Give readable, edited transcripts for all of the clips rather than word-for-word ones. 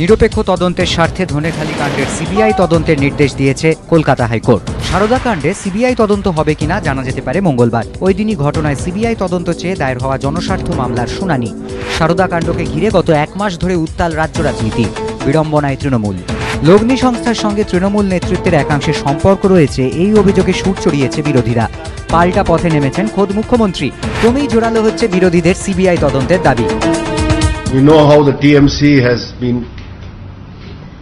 নিরপেক্ষ তদন্তের স্বার্থে ধনেখালি কাণ্ডের সিবিআই তদন্তের নির্দেশ দিয়েছে কলকাতা হাইকোর্ট। সারদা কাণ্ডে সিবিআই তদন্ত হবে কিনা জানা যেতে পারে মঙ্গলবার। ওই দিনই ঘটনায় সিবিআই তদন্ত চেয়ে দায়ের হওয়া জনস্বার্থ মামলার শুনানি। সারদা কাণ্ডকে ঘিরে গত 1 মাস ধরে উত্তাল রাজ্য রাজনীতি, বিড়ম্বনায় তৃণমূল। লগ্নি সংস্থার সঙ্গে তৃণমূল নেতৃত্বের একাংশের সম্পর্ক রয়েছে, এই অভিযোগে সুর চড়িয়েছে বিরোধীরা। পাল্টা পথে নেমেছেন খোদ মুখ্যমন্ত্রী। ক্রমেই জোরালো হচ্ছে বিরোধীদের সিবিআই তদন্তের দাবি। We know how the TMC has been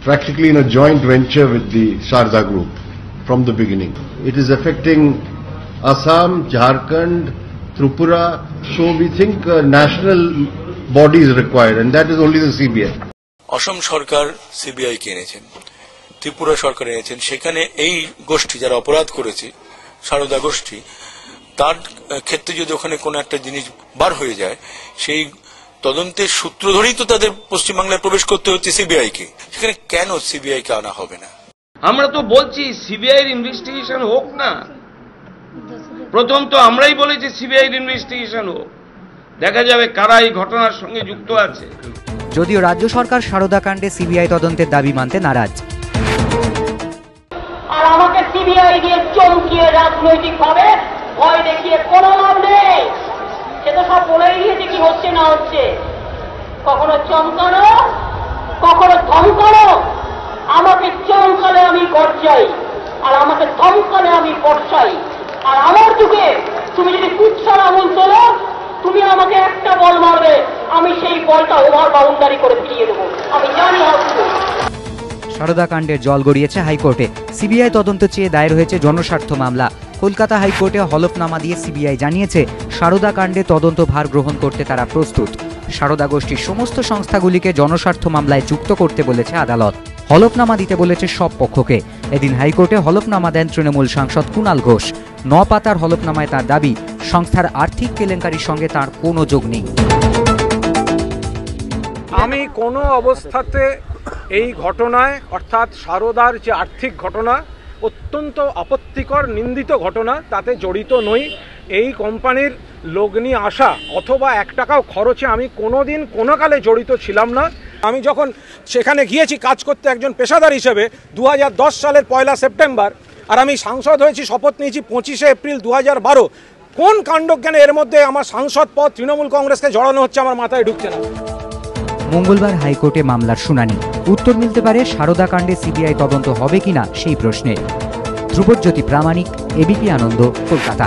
practically in a joint venture with the Sharda Group from the beginning. It is affecting Assam, Jharkhand, Tripura, so we think a national body is required and that is only the CBI. Assam সরকার CBI কে এনেছেন, ত্রিপুরা সরকার এনেছেন, সেখানে এই গোষ্ঠী যারা অপরাধ করেছে সারদা গোষ্ঠী, তার ক্ষেত্রে যদি ওখানে কোনো একটা জিনিস বার হয়ে যায়, সেই তদন্তের সূত্র ধরেই তো তাদের পশ্চিমবাংলায় প্রবেশ করতে হচ্ছে সিবিআই কে। সেখানে কেন সিবিআই কে আনা হবে না? আমরা তো বলছি সিবিআই এর ইনভেস্টিগেশন হোক না। প্রথম তো আমরাই বলেছি সিবিআই এর ইনভেস্টিগেশন হোক, দেখা যাবে কারা এই ঘটনার সঙ্গে যুক্ত আছে। যদিও রাজ্য সরকার সারদা কাণ্ডে সিবিআই তদন্তের দাবি মানতে নারাজ। আর আমাকে সিবিআই দিয়ে চমকিয়ে রাজনৈতিক ভাবে ভয় দেখিয়ে কোনো লাভ নেই। সে তো সব বলেই দিয়েছে কি হচ্ছে না হচ্ছে। কখনো চমকানো, কখনো ধমকানো। আমাকে চমকালে আমি গর্জাই, আর আমাকে ধমকালে আমি বর্ষাই। আর আমার যুগে তুমি যদি কুৎসার আঙুল তোলো, তুমি আমাকে একটা বল মারবে, আমি সেই বলটা ওভার বাউন্ডারি করে ফিরিয়ে দেবো। আমি জানি সারদা কাণ্ডের জল গড়িয়েছে হাইকোর্টে। সিবিআই তদন্ত চেয়ে দায়ের হয়েছে জনস্বার্থ মামলা। কলকাতা হাইকোর্টে হলফনামা দিয়ে সিবিআই জানিয়েছে সারদা কাণ্ডে তদন্ত ভার গ্রহণ করতে তারা প্রস্তুত। সারদা গোষ্ঠীর সমস্ত সংস্থাগুলিকে জনস্বার্থ মামলায় যুক্ত করতে বলেছে আদালত। হলফনামা দিতে বলেছে সব পক্ষকে। এদিন হাইকোর্টে হলফনামা দেন তৃণমূল সাংসদ কুণাল ঘোষ। 9 পাতার হলফনামায় তার দাবি, সংস্থার আর্থিক কেলেঙ্কারির সঙ্গে তার কোনো যোগ নেই। আমি কোনো অবস্থাতে এই ঘটনায়, অর্থাৎ সারদার যে আর্থিক ঘটনা, অত্যন্ত আপত্তিকর নিন্দিত ঘটনা, তাতে জড়িত নই। এই কোম্পানির লগ্নি আসা অথবা 1 টাকাও খরচে আমি কোনোদিন কোনো কালে জড়িত ছিলাম না। আমি যখন সেখানে গিয়েছি কাজ করতে একজন পেশাদার হিসেবে 2010 সালের 1 সেপ্টেম্বর, আর আমি সাংসদ হয়েছি, শপথ নিয়েছি 25 এপ্রিল 2012। কোন কাণ্ডজ্ঞানে এর মধ্যে আমার সাংসদ পদ তৃণমূল কংগ্রেসকে জড়ানো হচ্ছে আমার মাথায় ঢুকছে না। মঙ্গলবার হাইকোর্টে মামলার শুনানি। উত্তর মিলতে পারে সারদা কাণ্ডে সিবিআই তদন্ত হবে কিনা সেই প্রশ্নে। ধ্রুবজ্যোতি প্রামাণিক, এবিপি আনন্দ, কলকাতা।